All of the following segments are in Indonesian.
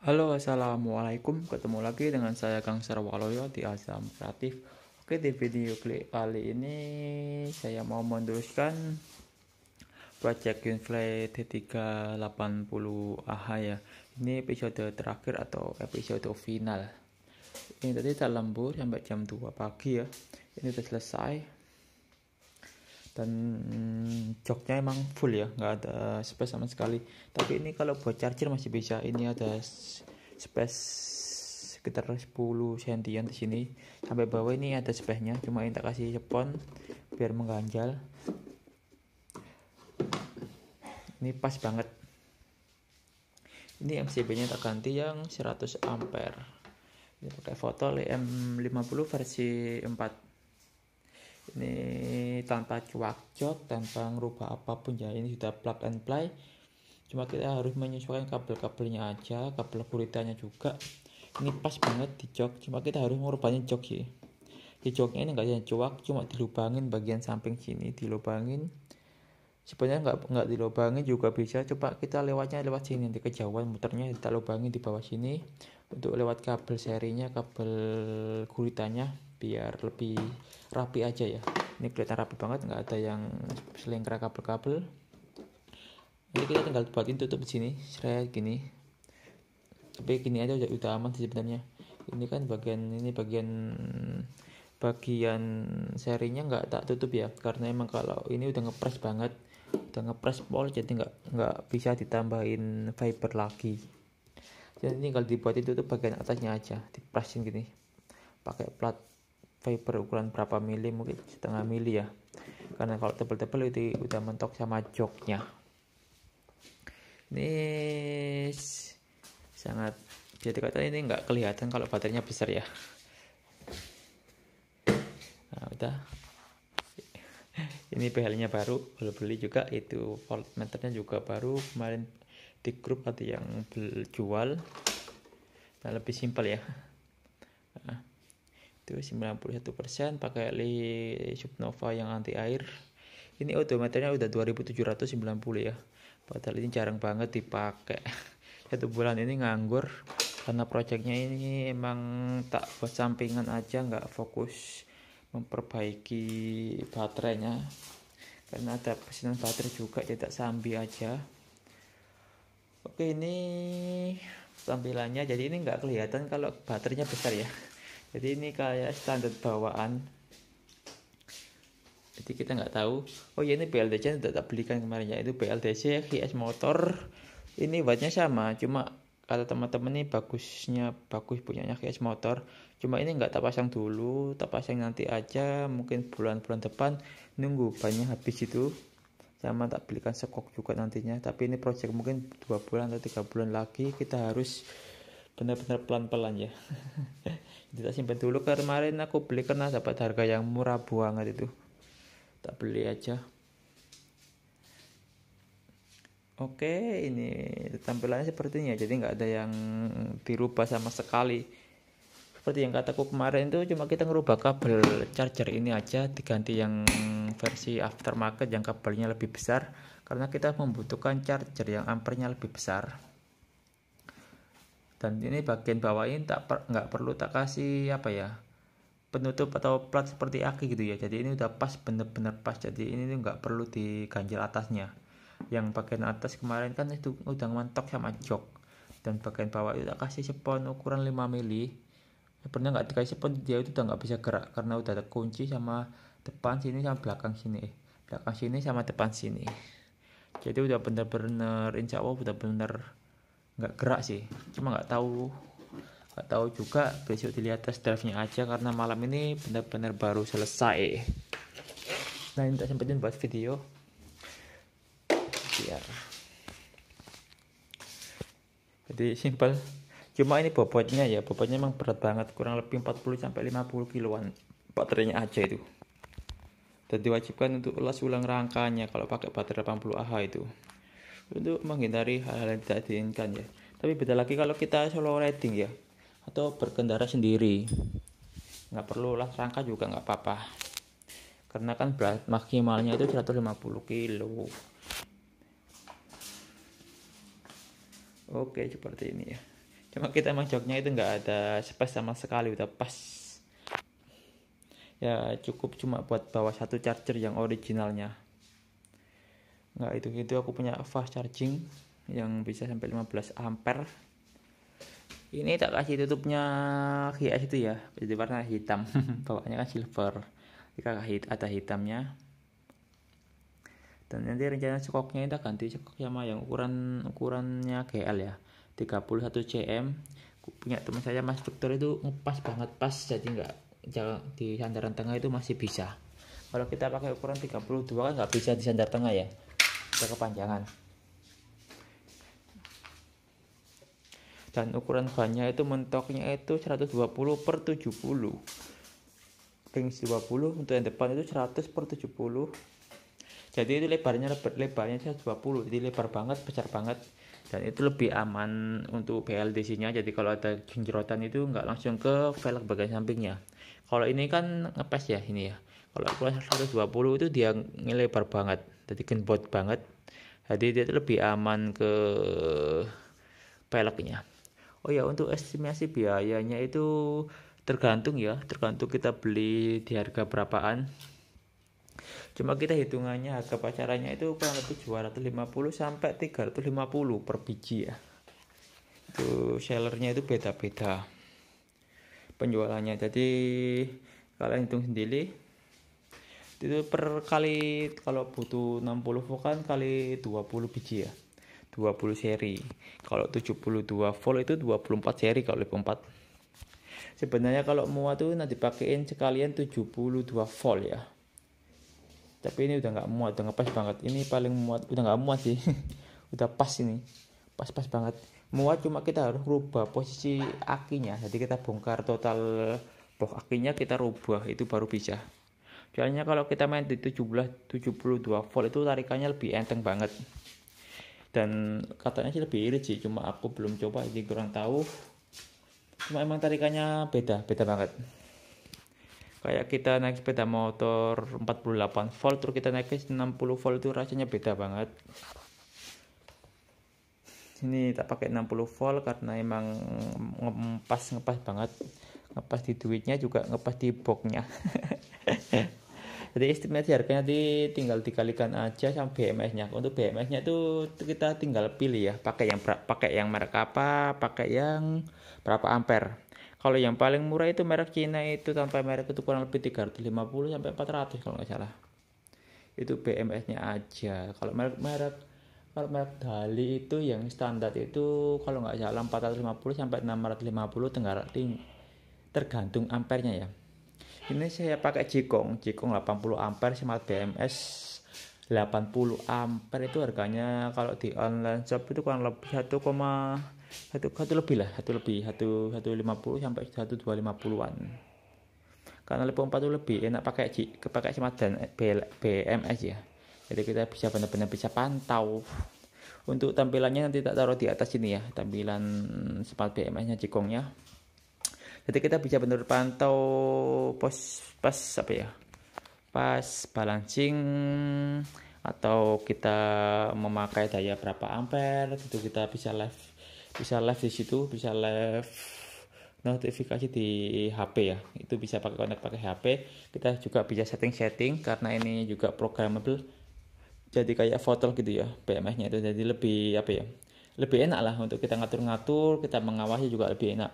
Halo, assalamualaikum. Ketemu lagi dengan saya Kang Sarwaloyo di Azam Kreatif. Oke, di video kali ini saya mau meneruskan project Gameplay D380 AH ya. Ini episode terakhir atau episode final. Ini tadi tak lembur sampai jam 2 pagi ya. Ini udah selesai. Dan joknya emang full ya, nggak ada space sama sekali. Tapi ini kalau buat charger masih bisa. Ini ada space sekitar 10 cm di sini. Sampai bawah ini ada space-nya, cuma ini tak kasih spons biar mengganjal. Ini pas banget. Ini MCB-nya tak ganti yang 100 ampere. Ini pakai foto M50 versi 4. Ini tanpa cuak jok, tanpa ngerubah apapun ya. Ini sudah plug and play. Cuma kita harus menyesuaikan kabel-kabelnya aja, kabel guritanya juga. Ini pas banget di jok, cuma kita harus merubahnya jok ya. Di joknya ini nggak ada cuak, cuma dilubangin bagian samping sini, dilubangin. Sebenarnya nggak dilubangin juga bisa, coba kita lewatnya lewat sini, nanti kejauhan muternya kita lubangin di bawah sini untuk lewat kabel serinya, kabel guritanya biar lebih rapi aja ya. Ini kelihatan rapi banget, nggak ada yang selengkra kabel-kabel. Jadi kita tinggal buatin tutup di sini, kayak gini. Tapi gini aja udah aman sih sebenarnya. Ini kan bagian serinya nggak tak tutup ya, karena emang kalau ini udah ngepres banget, udah ngepres pol, jadi nggak bisa ditambahin fiber lagi. Jadi tinggal dibuatin tutup bagian atasnya aja, dipresin gini, pakai plat fiber ukuran berapa mili, mungkin setengah mili ya, karena kalau tebel-tebel itu udah mentok sama joknya. Ini sangat, bisa dikatakan ini nggak kelihatan kalau baterainya besar ya. Nah udah, ini PL-nya baru beli juga, itu voltmeternya juga baru, kemarin di grup ada yang jual. Nah lebih simpel ya. Nah, itu 91% pakai li Supnova yang anti air. Ini odometernya udah 2790 ya, padahal ini jarang banget dipakai. 1 bulan ini nganggur karena projectnya ini emang tak buat sampingan aja, nggak fokus memperbaiki baterainya karena ada pesanan baterai juga, tidak sambi aja. Oke, ini tampilannya, jadi ini nggak kelihatan kalau baterainya besar ya, jadi ini kayak standar bawaan, jadi kita nggak tahu. Oh ya, ini BLDC udah tak belikan kemarin ya, itu BLDC HS motor. Ini wattnya sama, cuma kata teman-teman ini bagus punyanya HS motor, cuma ini nggak tak pasang dulu, tak pasang nanti aja, mungkin bulan-bulan depan, nunggu banyak habis itu, sama tak belikan skok juga nantinya. Tapi ini project mungkin 2 bulan atau 3 bulan lagi, kita harus benar-benar pelan-pelan ya. Kita simpan dulu, kemarin aku beli karena dapat harga yang murah banget itu, tak beli aja. Oke, ini tampilannya seperti ini ya, jadi nggak ada yang dirubah sama sekali. Seperti yang kataku kemarin itu, cuma kita ngerubah kabel charger ini aja, diganti yang versi aftermarket yang kabelnya lebih besar, karena kita membutuhkan charger yang ampernya lebih besar. Dan ini bagian bawah ini nggak perlu tak kasih apa ya, penutup atau plat seperti aki gitu ya, jadi ini udah pas, bener-bener pas, jadi ini nggak perlu diganjel atasnya. Yang bagian atas kemarin kan itu udah mentok sama jok, dan bagian bawah itu tak kasih spons ukuran 5 mili. Sebenarnya nggak dikasih spons, dia itu udah nggak bisa gerak karena udah ada kunci sama depan sini sama belakang sini, sama depan sini. Jadi udah bener-bener insya Allah udah bener nggak gerak sih, cuma nggak tahu juga, besok dilihat test drive-nya aja karena malam ini benar-benar baru selesai. Nah ini tak sempetin buat video biar jadi simpel. Cuma ini bobotnya emang berat banget, kurang lebih 40-50 kiloan baterainya aja itu. Dan diwajibkan untuk ulas ulang rangkanya kalau pakai baterai 80 Ah itu, untuk menghindari hal-hal yang tidak diinginkan ya. Tapi beda lagi kalau kita solo riding ya, atau berkendara sendiri, nggak perlu ulas rangka juga nggak apa-apa, karena kan berat maksimalnya itu 150 kilo. Oke, seperti ini ya. Cuma kita emang joknya itu nggak ada space sama sekali, udah pas ya, cukup cuma buat bawa satu charger yang originalnya. Nggak itu aku punya fast charging yang bisa sampai 15 ampere. Ini tak kasih tutupnya hias itu ya, jadi warna hitam. Bawahnya kan silver, ada hitamnya. Dan nanti rencana cekoknya kita ganti cekok sama yang ukurannya GL ya, 31 cm. Punya teman saya Mas Victor itu ngepas banget, pas, jadi nggak di sandaran tengah itu masih bisa. Kalau kita pakai ukuran 32 kan nggak bisa di sandar tengah ya, kita kepanjangan. Dan ukuran bannya itu mentoknya itu 120 per 70, ring 20, untuk yang depan itu 100 per 70. Jadi itu lebarnya 120, jadi lebar banget, besar banget, dan itu lebih aman untuk BLDC-nya. Jadi kalau ada jerotan itu nggak langsung ke velg bagian sampingnya. Kalau ini kan ngepes ya ini ya. Kalau ukuran 120 itu dia ngelebar banget, jadi genbot banget. Jadi dia itu lebih aman ke velgnya. Oh ya, untuk estimasi biayanya itu tergantung kita beli di harga berapaan. Cuma kita hitungannya harga pasarannya itu kurang lebih 250 sampai 350 per biji ya. Itu sellernya itu beda-beda penjualannya. Jadi kalian hitung sendiri. Itu per kali, kalau butuh 60 volt kan kali 20 biji ya. 20 seri. Kalau 72 volt itu 24 seri kalau 24. Sebenarnya kalau muat tuh nanti dipakein sekalian 72 volt ya. Tapi ini udah nggak muat, udah ngepas banget. Ini paling muat, udah nggak muat sih. Udah pas ini, pas banget. Muat cuma kita harus rubah posisi akinya. Jadi kita bongkar total blok akinya, kita rubah, itu baru bisa. Soalnya kalau kita main di 72 volt itu tarikannya lebih enteng banget. Dan katanya sih lebih irit sih, cuma aku belum coba, jadi kurang tahu. Cuma emang tarikannya beda banget. Kayak kita naik sepeda motor 48 volt terus kita naik ke 60 volt itu rasanya beda banget. Ini tak pakai 60 volt karena emang ngepas banget. Ngepas di duitnya juga ngepas di boxnya. Jadi estimasi harganya tinggal dikalikan aja sama BMS-nya. Untuk BMS-nya itu kita tinggal pilih ya, pakai yang merek apa, pakai yang berapa ampere. Kalau yang paling murah itu merek Cina itu tanpa merek itu kurang lebih 350 sampai 400 kalau nggak salah. Itu BMS-nya aja. Kalau merek Dali itu yang standar itu kalau nggak salah 450 sampai 650 tergantung ampernya ya. Ini saya pakai Jikong 80 ampere smart BMS 80 ampere itu harganya kalau di online shop itu kurang lebih 1,1 lebih lah, 150 sampai 1250-an. Karena Lepo 4 itu lebih enak pakai smart dan BMS ya. Jadi kita bisa benar-benar bisa pantau. Untuk tampilannya nanti tak taruh di atas sini ya, tampilan smart BMS-nya Jikongnya. Jadi kita bisa benar pantau pas balancing, atau kita memakai daya berapa ampere gitu, kita bisa live di situ, bisa live notifikasi di HP ya. Itu bisa pakai HP. Kita juga bisa setting karena ini juga programmable. Jadi kayak foto gitu ya BMS-nya itu, jadi lebih lebih enak lah untuk kita ngatur-ngatur, kita mengawasi juga lebih enak.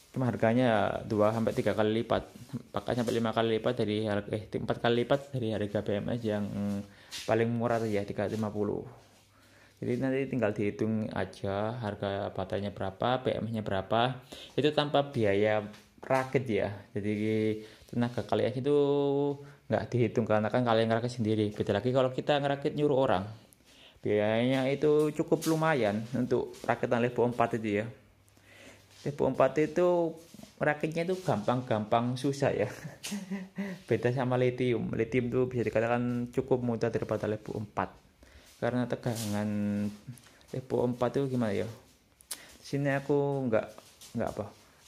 Cuma harganya 2-3 kali lipat, bahkan sampai 5 kali lipat dari 4 kali lipat dari harga BMS yang paling murah ya 350. Jadi nanti tinggal dihitung aja harga baterainya berapa, BMS-nya berapa, itu tanpa biaya rakit ya. Jadi tenaga kalian itu nggak dihitung karena kan kalian ngerakit sendiri. Beda lagi kalau kita ngerakit nyuruh orang, biayanya itu cukup lumayan untuk rakitan level 4 itu ya. Level 4 itu rakitnya itu gampang susah ya. Beda sama lithium tuh bisa dikatakan cukup mudah daripada level 4 karena tegangan level 4 itu gimana ya, sini aku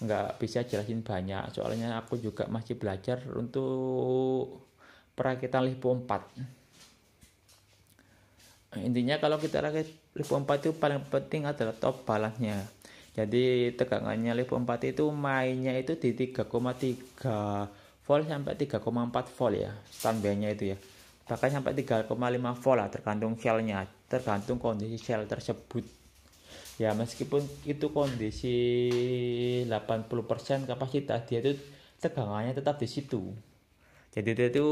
nggak bisa jelasin banyak, soalnya aku juga masih belajar untuk perakitan level 4. Intinya kalau kita rakit level 4 itu paling penting adalah top balance-nya. Jadi tegangannya level 4 itu mainnya itu di 3,3 volt sampai 3,4 volt ya, standby-nya itu ya. Bahkan sampai 3,5 volt lah tergantung shellnya, tergantung kondisi shell tersebut. Ya meskipun itu kondisi 80% kapasitas, dia itu tegangannya tetap di situ. Jadi dia itu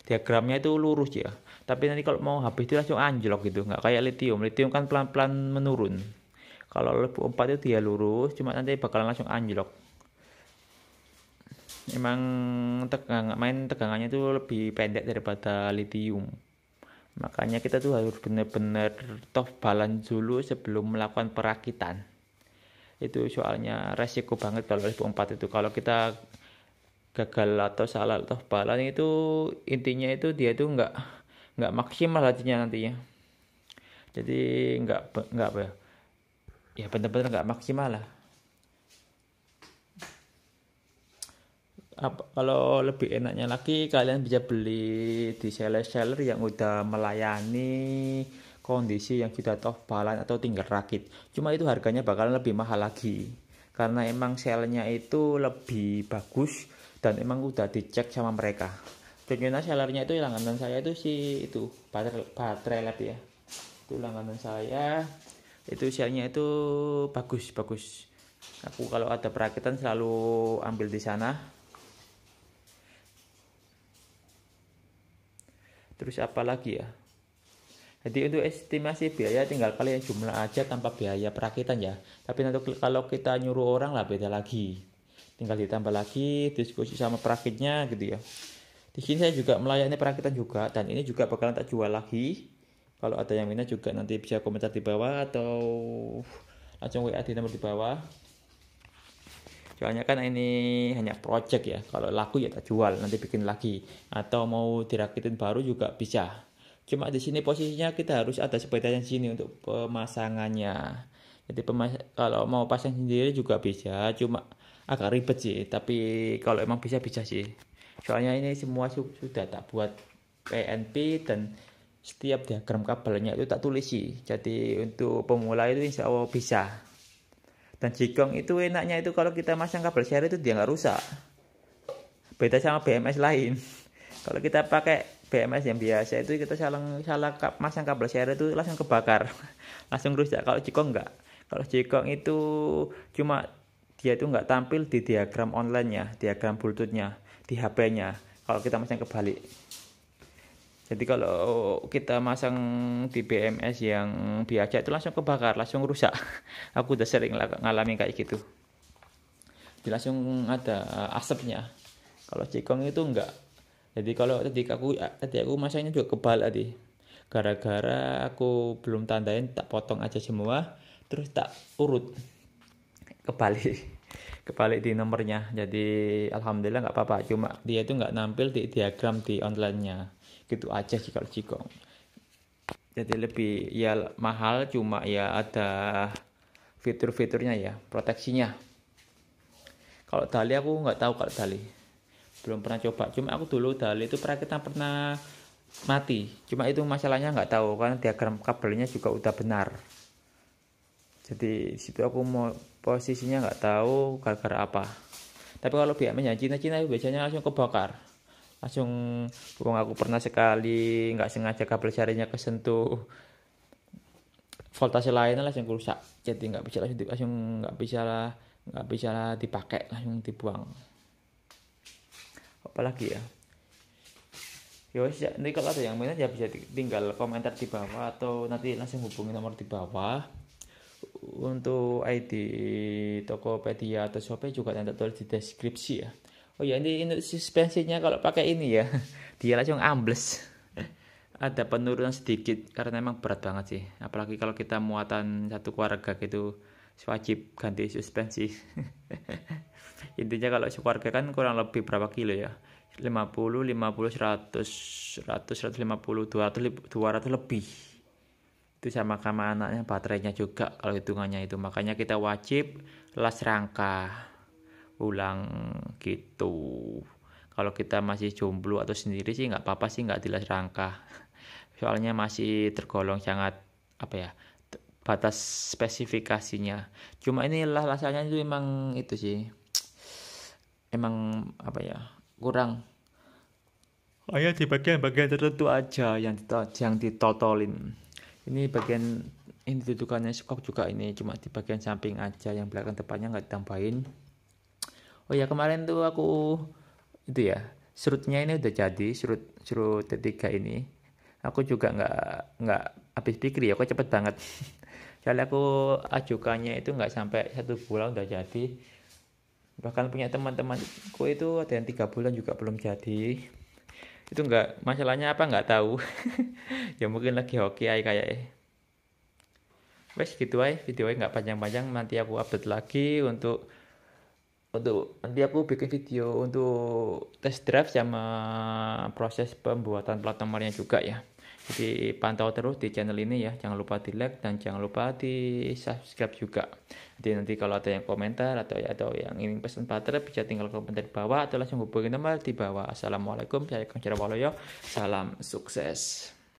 diagramnya itu lurus ya. Tapi nanti kalau mau habis itu langsung anjlok gitu, nggak kayak lithium. Lithium kan pelan-pelan menurun. Kalau level 4 itu dia lurus, cuma nanti bakalan langsung anjlok. Emang tegangannya itu lebih pendek daripada lithium. Makanya kita tuh harus benar-benar tough balance dulu sebelum melakukan perakitan. Itu soalnya resiko banget kalau level 4 itu. Kalau kita gagal atau salah tough balance itu intinya itu dia itu nggak maksimal hatinya nantinya. Jadi nggak apa ya, benar-benar nggak maksimal lah. Kalau lebih enaknya lagi kalian bisa beli di seller-seller yang udah melayani kondisi yang sudah tough balance atau tinggal rakit. Cuma itu harganya bakalan lebih mahal lagi karena emang sellernya itu lebih bagus dan emang udah dicek sama mereka. Contohnya sellernya itu langganan saya itu sih itu baterai lab ya. Itu langganan saya, itu shellnya itu bagus. Aku kalau ada perakitan selalu ambil di sana. Terus apa lagi ya, jadi untuk estimasi biaya tinggal kalian jumlah aja tanpa biaya perakitan ya. Tapi nanti kalau kita nyuruh orang lah beda lagi, tinggal ditambah lagi diskusi sama perakitnya gitu ya. Di sini saya juga melayani perakitan juga, dan ini juga bakalan tak jual lagi. Kalau ada yang minat juga nanti bisa komentar di bawah atau langsung WA di nomor di bawah. Soalnya kan ini hanya project ya. Kalau laku ya tak jual, nanti bikin lagi. Atau mau dirakitin baru juga bisa. Cuma di sini posisinya kita harus ada sepedanya di sini untuk pemasangannya. Jadi kalau mau pasang sendiri juga bisa, cuma agak ribet sih. Tapi kalau emang bisa sih. Soalnya ini semua sudah tak buat PNP dan setiap diagram kabelnya itu tak tulis sih. Jadi untuk pemula itu insya Allah bisa. Dan jigong itu enaknya itu kalau kita masang kabel share itu dia nggak rusak. Beda sama BMS lain. Kalau kita pakai BMS yang biasa itu kita salah masang kabel share itu langsung kebakar, langsung rusak. Kalau jigong enggak. Kalau jigong itu cuma dia itu nggak tampil di diagram online-nya, diagram bluetooth-nya, di HP-nya. Kalau kita masang kebalik. Jadi kalau kita masang di BMS yang biasa itu langsung kebakar, langsung rusak. Aku udah sering ngalamin kayak gitu. Jadi langsung ada asapnya. Kalau jigong itu enggak. Jadi kalau tadi aku masangnya juga kebalik tadi. Gara-gara aku belum tandain, tak potong aja semua, terus tak urut kebalik di nomornya. Jadi alhamdulillah nggak apa-apa. Cuma dia itu nggak nampil di diagram di online-nya. Gitu aja sih kalau jigong. Jadi lebih ya mahal, cuma ya ada fitur-fiturnya ya, proteksinya. Kalau Dali aku nggak tahu, kalau Dali belum pernah coba. Cuma aku dulu Dali itu perakitan pernah mati. Cuma itu masalahnya nggak tahu karena diagram kabelnya juga udah benar. Jadi situ aku mau posisinya nggak tahu gara-gara apa. Tapi kalau BMS Cina biasanya langsung kebakar. Langsung aku pernah sekali nggak sengaja kabel syarinya kesentuh voltase lainnya langsung rusak. Jadi nggak bisa dipakai, langsung dibuang. Apalagi ya, nanti kalau ada yang minat ya bisa tinggal komentar di bawah atau nanti langsung hubungi nomor di bawah. Untuk ID Tokopedia atau Shopee juga nanti tulis di deskripsi ya. Oh ya, ini suspensinya kalau pakai ini ya, dia langsung ambles. Ada penurunan sedikit karena memang berat banget sih. Apalagi kalau kita muatan satu keluarga gitu, wajib ganti suspensi. Intinya kalau sekeluarga kan kurang lebih berapa kilo ya? 50, 100, 150, 200 lebih. Itu sama anaknya, baterainya juga kalau hitungannya itu. Makanya kita wajib las rangka ulang gitu. Kalau kita masih jomblo atau sendiri sih nggak apa-apa sih nggak dilas rangka. Soalnya masih tergolong sangat apa ya, batas spesifikasinya. Cuma inilah rasanya itu emang itu sih, emang apa ya, kurang. Hanya di bagian-bagian tertentu aja yang ditotolin. Ini bagian ini dudukannya skok juga, ini cuma di bagian samping aja, yang belakang depannya nggak ditambahin. Oh ya, kemarin tuh aku itu ya, surutnya ini udah jadi, surut ketiga ini. Aku juga nggak habis pikir ya, kok cepet banget. Soalnya aku ajukannya itu nggak sampai 1 bulan udah jadi. Bahkan punya teman-temanku itu ada yang 3 bulan juga belum jadi. Itu nggak, masalahnya apa nggak tahu. Ya mungkin lagi hoki aja kayak. Wes gitu aja videonya, nggak panjang-panjang, nanti aku update lagi untuk nanti aku bikin video untuk test drive sama proses pembuatan plat nomornya juga ya. Jadi pantau terus di channel ini ya, jangan lupa di like dan jangan lupa di subscribe juga. Jadi nanti kalau ada yang komentar atau yang ingin pesan baterai bisa tinggal komentar di bawah atau langsung hubungi nomor di bawah. Assalamualaikum, saya Kang Waluyo, salam sukses.